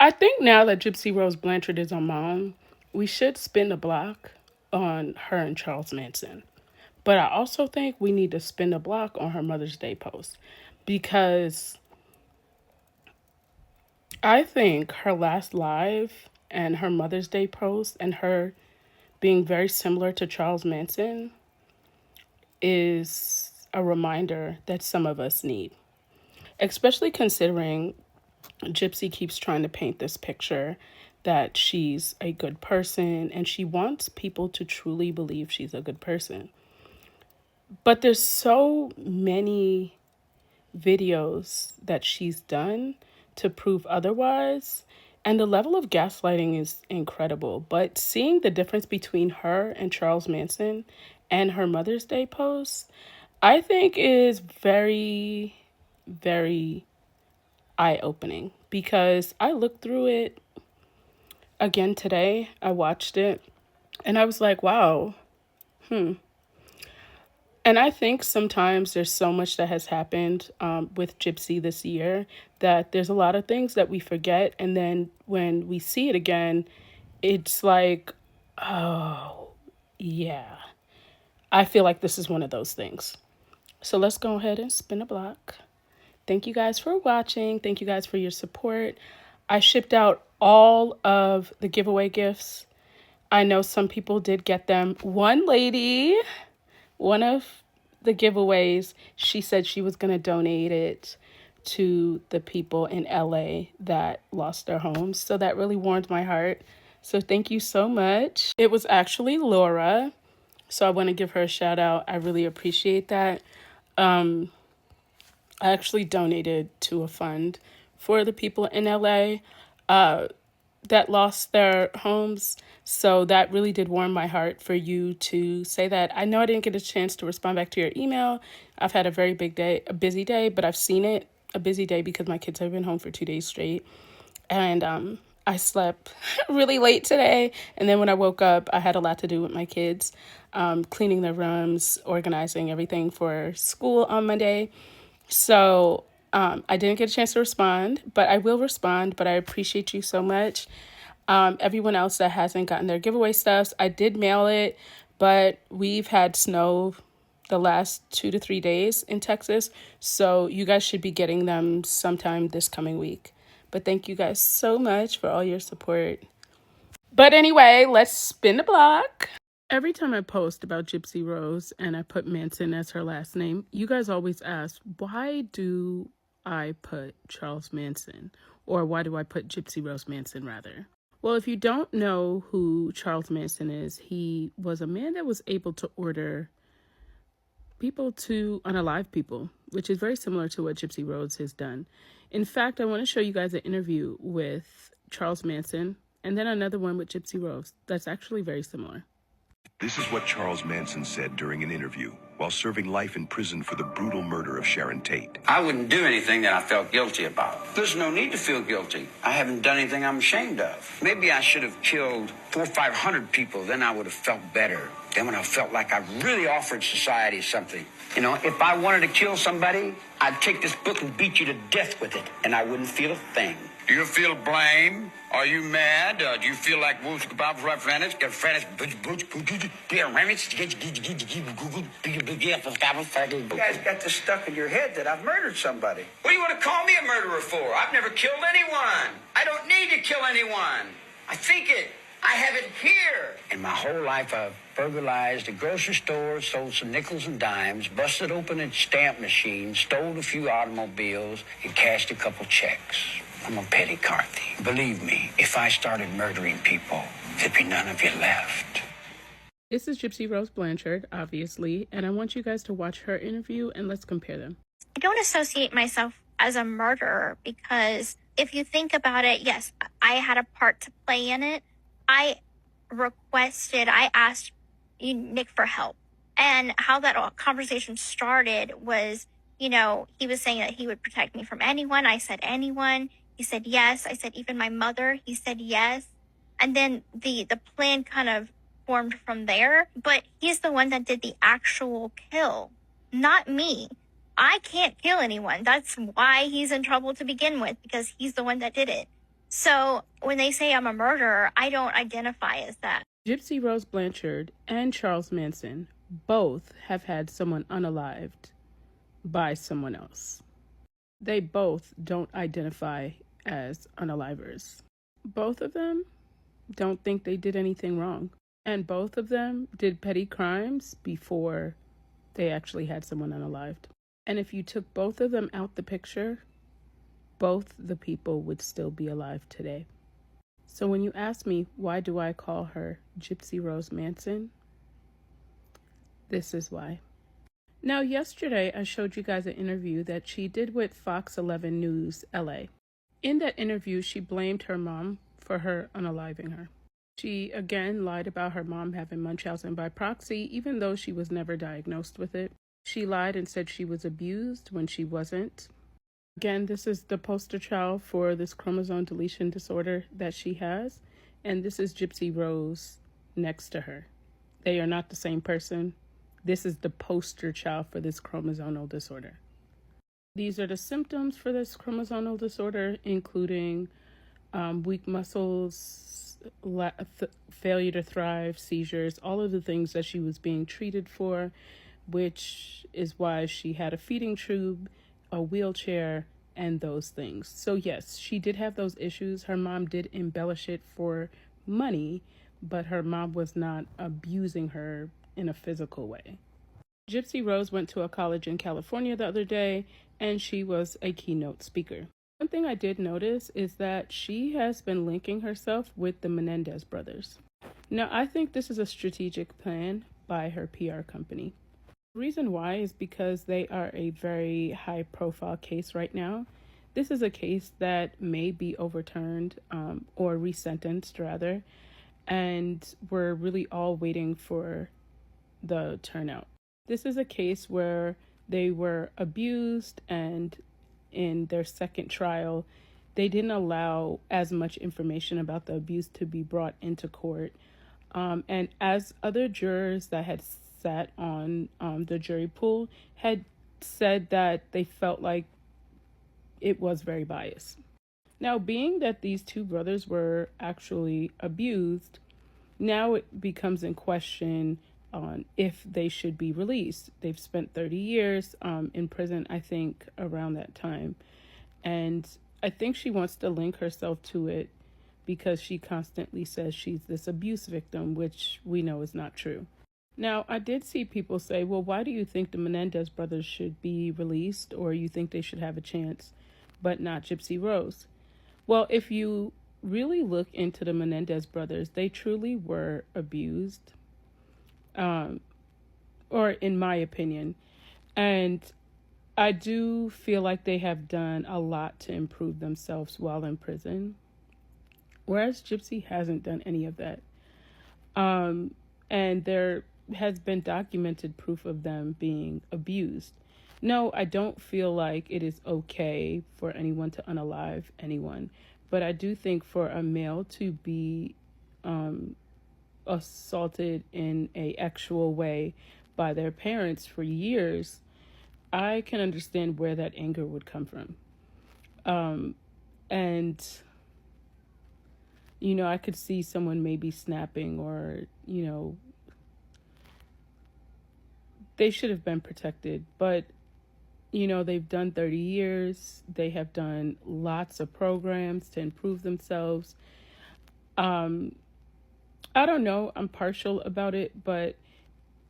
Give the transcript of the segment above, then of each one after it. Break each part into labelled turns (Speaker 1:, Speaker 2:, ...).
Speaker 1: I think now that Gypsy Rose Blanchard is our mom, we should spin the block on her and Charles Manson. But I also think we need to spin the block on her Mother's Day post because I think her last live and her Mother's Day post and her being very similar to Charles Manson is a reminder that some of us need, especially considering Gypsy keeps trying to paint this picture that she's a good person and she wants people to truly believe she's a good person. But there's so many videos that she's done to prove otherwise. And the level of gaslighting is incredible. But seeing the difference between her and Charles Manson and her Mother's Day post, I think is very, very eye-opening because I looked through it again today. I watched it and I was like, wow. And I think sometimes there's so much that has happened with Gypsy this year that there's a lot of things that we forget. And then when we see it again, it's like, oh, yeah. I feel like this is one of those things. So let's go ahead and spin a block. Thank you guys for watching. Thank you guys for your support. I shipped out all of the giveaway gifts. I know some people did get them. One lady, one of the giveaways, she said she was going to donate it to the people in LA that lost their homes. So that really warmed my heart. So thank you so much. It was actually Laura. So I want to give her a shout out. I really appreciate that. I actually donated to a fund for the people in LA that lost their homes. So that really did warm my heart for you to say that. I know I didn't get a chance to respond back to your email. I've had a very busy day, but I've seen it a busy day because my kids have been home for 2 days straight. And I slept really late today. And then when I woke up, I had a lot to do with my kids, cleaning their rooms, organizing everything for school on Monday. So I didn't get a chance to respond, but I will respond. But I appreciate you so much. Everyone else that hasn't gotten their giveaway stuffs, I did mail it, but we've had snow the last 2 to 3 days in Texas. So you guys should be getting them sometime this coming week. But thank you guys so much for all your support. But anyway, let's spin the block. Every time I post about Gypsy Rose and I put Manson as her last name, you guys always ask, why do I put Charles Manson? Or why do I put Gypsy Rose Manson, rather? Well, if you don't know who Charles Manson is, he was a man that was able to order people to unalive people, which is very similar to what Gypsy Rose has done. In fact, I want to show you guys an interview with Charles Manson and then another one with Gypsy Rose that's actually very similar.
Speaker 2: This is what Charles Manson said during an interview while serving life in prison for the brutal murder of Sharon Tate.
Speaker 3: I wouldn't do anything that I felt guilty about. There's no need to feel guilty. I haven't done anything I'm ashamed of. Maybe I should have killed 400 or 500 people. Then I would have felt better. Then when I felt like I really offered society something. You know, if I wanted to kill somebody, I'd take this book and beat you to death with it, and I wouldn't feel a thing. Do you feel blame? Are you mad? Do you feel like You guys got this stuck in your head that I've murdered somebody. What do you want to call me a murderer for? I've never killed anyone. I don't need to kill anyone. I think it. I have it here. In my whole life, I've burglarized a grocery store, sold some nickels and dimes, busted open a stamp machine, stole a few automobiles, and cashed a couple checks. I'm a petty car thief. Believe me, if I started murdering people, there'd be none of you left.
Speaker 1: This is Gypsy Rose Blanchard, obviously, and I want you guys to watch her interview and let's compare them.
Speaker 4: I don't associate myself as a murderer because if you think about it, yes, I had a part to play in it. I asked Nick for help. And how that conversation started was, you know, he was saying that he would protect me from anyone. I said anyone. He said yes. I said even my mother. He said yes. And then the plan kind of formed from there. But he's the one that did the actual kill, not me. I can't kill anyone. That's why he's in trouble to begin with, because he's the one that did it. So when they say I'm a murderer, I don't identify as that.
Speaker 1: Gypsy Rose Blanchard and Charles Manson both have had someone unalived by someone else. They both don't identify as unalivers. Both of them don't think they did anything wrong. And both of them did petty crimes before they actually had someone unalived. And if you took both of them out the picture, both the people would still be alive today. So when you ask me, why do I call her Gypsy Rose Manson? This is why. Now, yesterday, I showed you guys an interview that she did with Fox 11 News LA. In that interview, she blamed her mom for her unaliving her. She, again, lied about her mom having Munchausen by proxy, even though she was never diagnosed with it. She lied and said she was abused when she wasn't. Again, this is the poster child for this chromosome deletion disorder that she has, and this is Gypsy Rose next to her. They are not the same person. This is the poster child for this chromosomal disorder. These are the symptoms for this chromosomal disorder, including weak muscles, failure to thrive, seizures, all of the things that she was being treated for, which is why she had a feeding tube, a wheelchair, and those things. So yes, she did have those issues. Her mom did embellish it for money, but her mom was not abusing her in a physical way. Gypsy Rose went to a college in California the other day, and she was a keynote speaker. One thing I did notice is that she has been linking herself with the Menendez brothers. Now, I think this is a strategic plan by her PR company. The reason why is because they are a very high-profile case right now. This is a case that may be overturned or resentenced, rather, and we're really all waiting for the turnout. This is a case where they were abused, and in their second trial, they didn't allow as much information about the abuse to be brought into court. And as other jurors that had sat on the jury pool had said that they felt like it was very biased. Now, being that these two brothers were actually abused, now it becomes in question on if they should be released. They've spent 30 years in prison, I think, around that time. And I think she wants to link herself to it because she constantly says she's this abuse victim, which we know is not true. Now, I did see people say, well, why do you think the Menendez brothers should be released, or you think they should have a chance, but not Gypsy Rose? Well, if you really look into the Menendez brothers, they truly were abused, or in my opinion. And I do feel like they have done a lot to improve themselves while in prison, whereas Gypsy hasn't done any of that. And there has been documented proof of them being abused. No, I don't feel like it is okay for anyone to unalive anyone, but I do think for a male to be assaulted in a actual way by their parents for years, I can understand where that anger would come from. And, you know, I could see someone maybe snapping, or, you know, they should have been protected. But, you know, they've done 30 years. They have done lots of programs to improve themselves. I don't know. I'm partial about it, but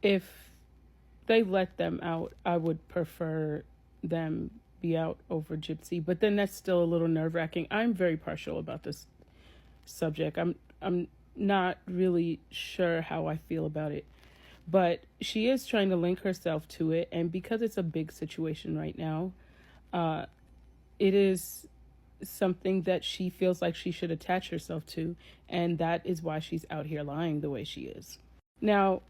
Speaker 1: if they let them out, I would prefer them be out over Gypsy. But then that's still a little nerve-wracking. I'm very partial about this subject. I'm not really sure how I feel about it. But she is trying to link herself to it, and because it's a big situation right now, it is something that she feels like she should attach herself to, and that is why she's out here lying the way she is. Now,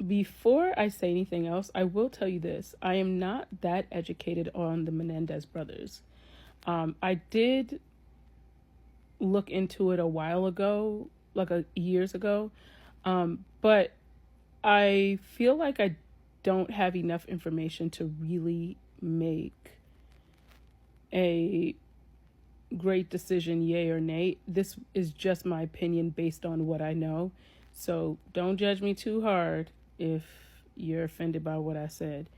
Speaker 1: before I say anything else, I will tell you this. I am not that educated on the Menendez brothers. I did look into it a while ago, like years ago, but I feel like I don't have enough information to really make a great decision, yay or nay. This is just my opinion based on what I know. So don't judge me too hard if you're offended by what I said.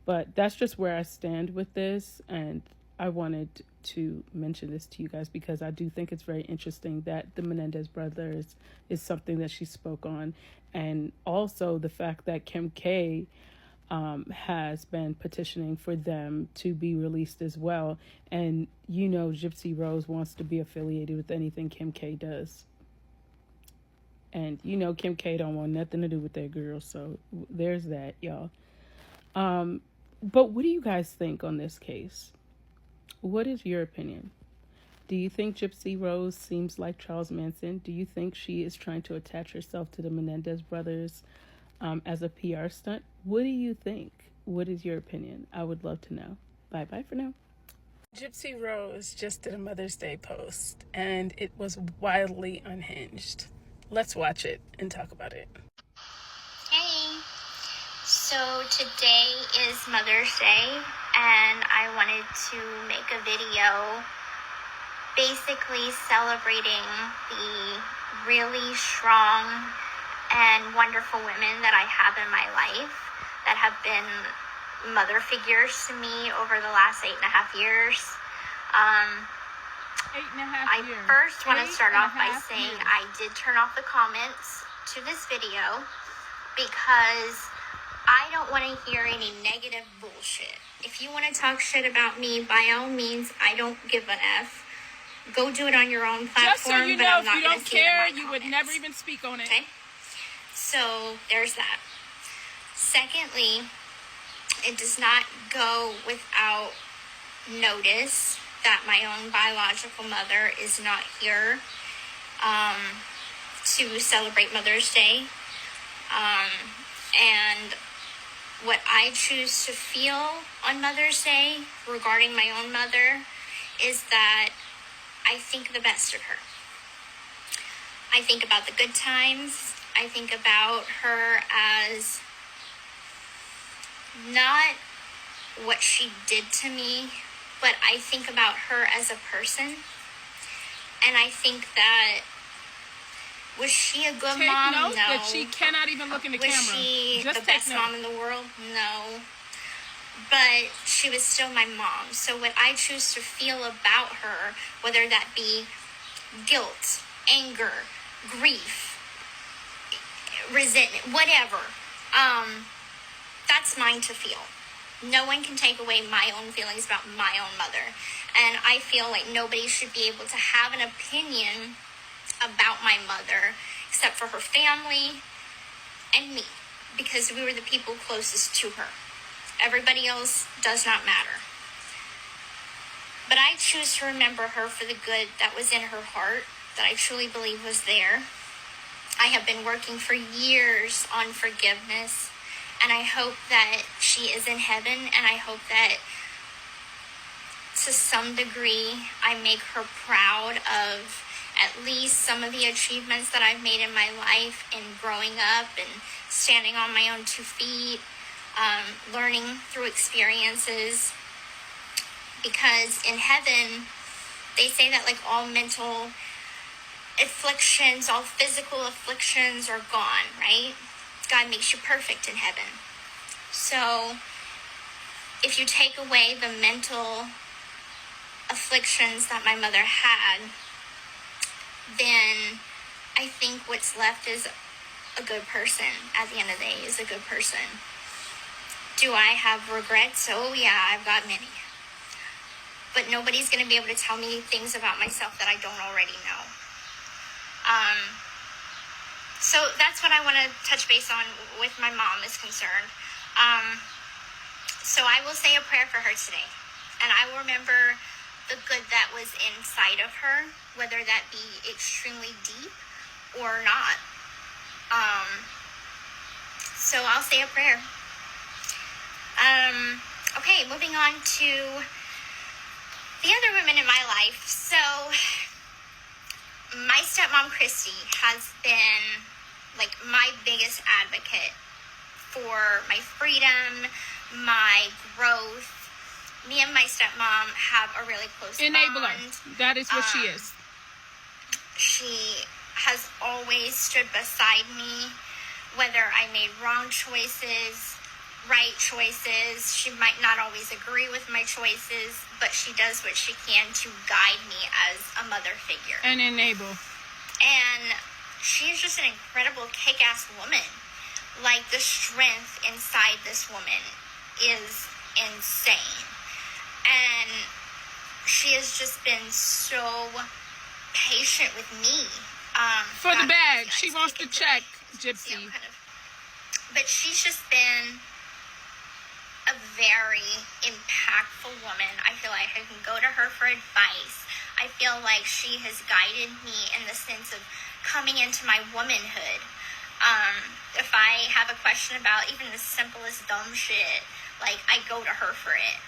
Speaker 1: But that's just where I stand with this. And I wanted to mention this to you guys because I do think it's very interesting that the Menendez brothers is something that she spoke on. And also the fact that Kim K has been petitioning for them to be released as well. And you know, Gypsy Rose wants to be affiliated with anything Kim K does. And you know, Kim K don't want nothing to do with that girl. So there's that, y'all. But what do you guys think on this case? What is your opinion? Do you think Gypsy Rose seems like Charles Manson? Do you think she is trying to attach herself to the Menendez brothers as a PR stunt? What do you think? What is your opinion? I would love to know. Bye-bye for now. Gypsy Rose just did a Mother's Day post, and it was wildly unhinged. Let's watch it and talk about it.
Speaker 4: Hey, so today is Mother's Day, and I wanted to make a video basically celebrating the really strong and wonderful women that I have in my life that have been mother figures to me over the last 8.5 years.
Speaker 1: 8.5 years.
Speaker 4: I first want to start off by saying I did turn off the comments to this video because I don't want to hear any negative bullshit. If you want to talk shit about me, by all means, I don't give an F. Go do it on your own platform.
Speaker 1: Just so you know, if you don't care, you would never even speak on it.
Speaker 4: Okay? So there's that. Secondly, it does not go without notice that my own biological mother is not here to celebrate Mother's Day. And what I choose to feel on Mother's Day regarding my own mother is that I think the best of her. I think about the good times. I think about her as not what she did to me, but I think about her as a person. And I think that, was she a good mom?
Speaker 1: Take note
Speaker 4: No.
Speaker 1: that she cannot even look in the camera.
Speaker 4: Was she
Speaker 1: Just
Speaker 4: the best mom in the world? No. But she was still my mom. So what I choose to feel about her, whether that be guilt, anger, grief, resentment, whatever, that's mine to feel. No one can take away my own feelings about my own mother. And I feel like nobody should be able to have an opinion about my mother except for her family and me, because we were the people closest to her. Everybody else does not matter. But I choose to remember her for the good that was in her heart, that I truly believe was there. I have been working for years on forgiveness, and I hope that she is in heaven, and I hope that to some degree I make her proud of at least some of the achievements that I've made in my life in growing up and standing on my own 2 feet, learning through experiences. Because in heaven, they say that like all mental afflictions, all physical afflictions are gone, right? God makes you perfect in heaven. So if you take away the mental afflictions that my mother had, then I think what's left is a good person. At the end of the day, is a good person. Do I have regrets? Oh yeah, I've got many. But nobody's going to be able to tell me things about myself that I don't already know. So that's what I want to touch base on with my mom is concerned. So I will say a prayer for her today. And I will remember the good that was inside of her, whether that be extremely deep or not. So I'll say a prayer. Okay, moving on to the other women in my life. So my stepmom, Christy, has been like my biggest advocate for my freedom, my growth, me and my stepmom have a really close
Speaker 1: Enabler.
Speaker 4: bond.
Speaker 1: That is what she is.
Speaker 4: She has always stood beside me, whether I made wrong choices, right choices. She might not always agree with my choices, but she does what she can to guide me as a mother figure.
Speaker 1: And enable.
Speaker 4: And she's just an incredible kick-ass woman. Like, the strength inside this woman is insane. And she has just been so patient with me.
Speaker 1: For the bag. She wants to check, Gypsy.
Speaker 4: You know, but she's just been a very impactful woman. I feel like I can go to her for advice. I feel like she has guided me in the sense of coming into my womanhood. If I have a question about even the simplest dumb shit, like, I go to her for it.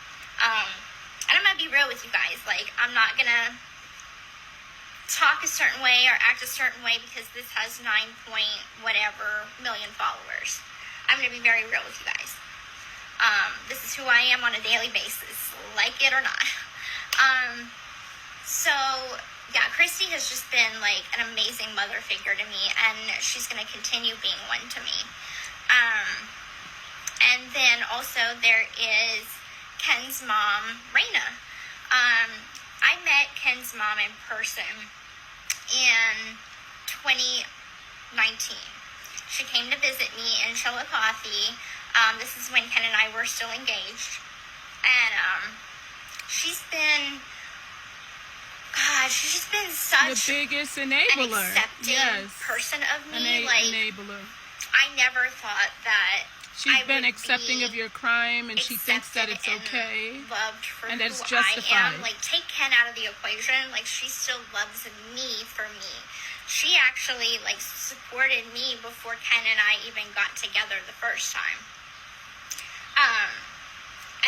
Speaker 4: And I'm gonna be real with you guys. Like, I'm not gonna talk a certain way or act a certain way because this has 9 million followers. I'm gonna be very real with you guys. This is who I am on a daily basis, like it or not. So yeah, Christy has just been like an amazing mother figure to me, and she's gonna continue being one to me. And then also there is Ken's mom, Raina. I met Ken's mom in person in 2019. She came to visit me in Chillicothe. This is when Ken and I were still engaged. And she's just been such
Speaker 1: the biggest enabler.
Speaker 4: An accepting person of me.
Speaker 1: Enabler.
Speaker 4: I never thought that
Speaker 1: she's been accepting of your crime, and she thinks that it's okay.
Speaker 4: Loved for
Speaker 1: and that's
Speaker 4: who
Speaker 1: justified.
Speaker 4: I am. Like, take Ken out of the equation. Like, she still loves me for me. She actually, like, supported me before Ken and I even got together the first time.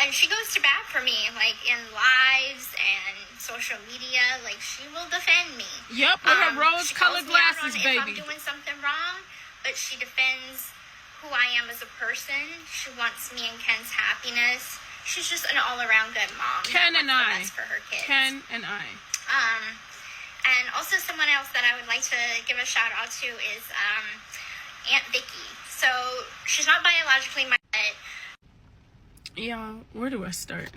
Speaker 4: And she goes to bat for me, like, in lives and social media. Like, she will defend me.
Speaker 1: Yep, with her rose-colored glasses, baby.
Speaker 4: If I'm doing something wrong, but she defends who I am as a person. She wants me and Ken's happiness. She's just an all-around good mom.
Speaker 1: Ken and I.
Speaker 4: For her kids.
Speaker 1: Ken and I.
Speaker 4: And also someone else that I would like to give a shout out to is Aunt Vicky. So she's not biologically my pet.
Speaker 1: Yeah, where do I start?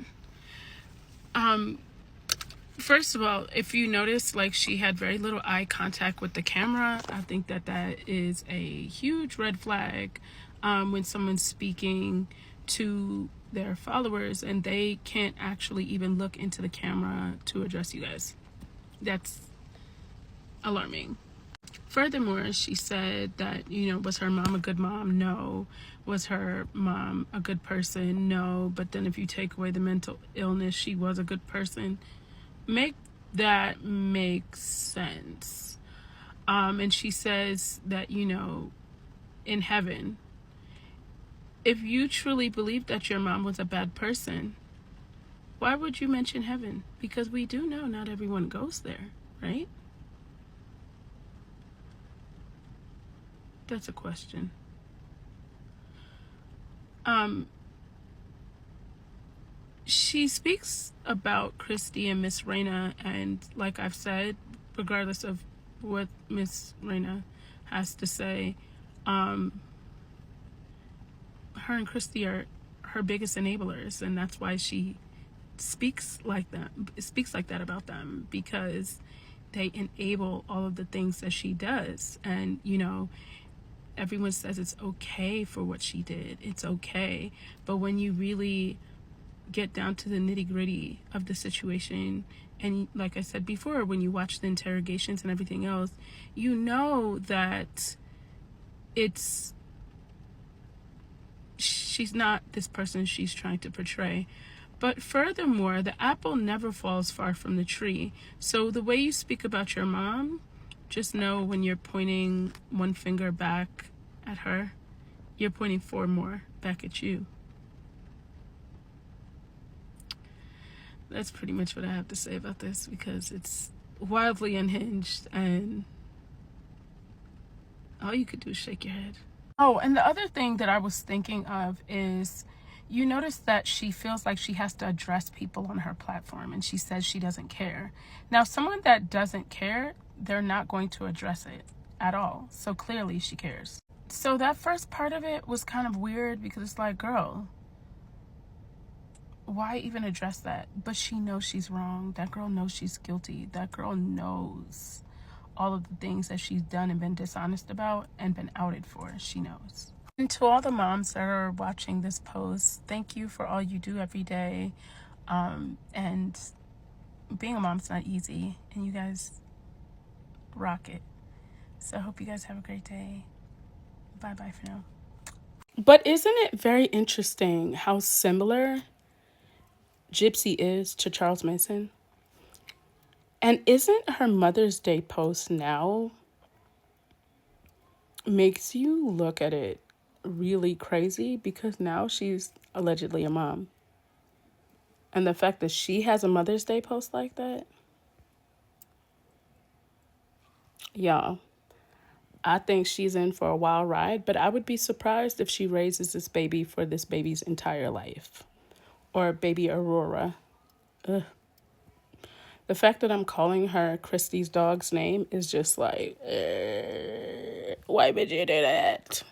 Speaker 1: First of all, if you notice, like, she had very little eye contact with the camera. I think that is a huge red flag when someone's speaking to their followers and they can't actually even look into the camera to address you guys. That's alarming. Furthermore, she said that, was her mom a good mom? No. Was her mom a good person? No. But then if you take away the mental illness, she was a good person. Make that make sense. And she says that, in heaven, if you truly believe that your mom was a bad person, why would you mention heaven? Because we do know not everyone goes there, right? That's a question. She speaks about Christy and Miss Raina, and like I've said, regardless of what Miss Raina has to say, her and Christy are her biggest enablers, and that's why she speaks like that about them, because they enable all of the things that she does. And everyone says it's okay for what she did. It's okay. But when you really get down to the nitty-gritty of the situation, and like I said before, when you watch the interrogations and everything else, you know that she's not this person she's trying to portray. But furthermore, the apple never falls far from the tree. So the way you speak about your mom, just know when you're pointing one finger back at her, you're pointing 4 more back at you. That's pretty much what I have to say about this, because it's wildly unhinged and all you could do is shake your head. Oh, and the other thing that I was thinking of is, you notice that she feels like she has to address people on her platform, and she says she doesn't care. Now, someone that doesn't care, they're not going to address it at all. So clearly she cares. So that first part of it was kind of weird because it's like, girl, why even address that? But she knows she's wrong. That girl knows she's guilty. That girl knows all of the things that she's done and been dishonest about and been outed for. She knows. And to all the moms that are watching this post, thank you for all you do every day. And being a mom's not easy, and you guys rock it. So I hope you guys have a great day. Bye-bye for now. But isn't it very interesting how similar Gypsy is to Charles Manson? And isn't her Mother's Day post now makes you look at it really crazy, because now she's allegedly a mom. And the fact that she has a Mother's Day post like that, y'all, I think she's in for a wild ride, but I would be surprised if she raises this baby for this baby's entire life. Or baby Aurora. Ugh. The fact that I'm calling her Christy's dog's name is just like, why would you do that?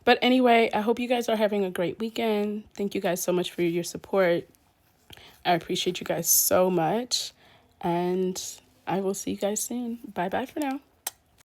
Speaker 1: But anyway, I hope you guys are having a great weekend. Thank you guys so much for your support. I appreciate you guys so much. And I will see you guys soon. Bye-bye for now.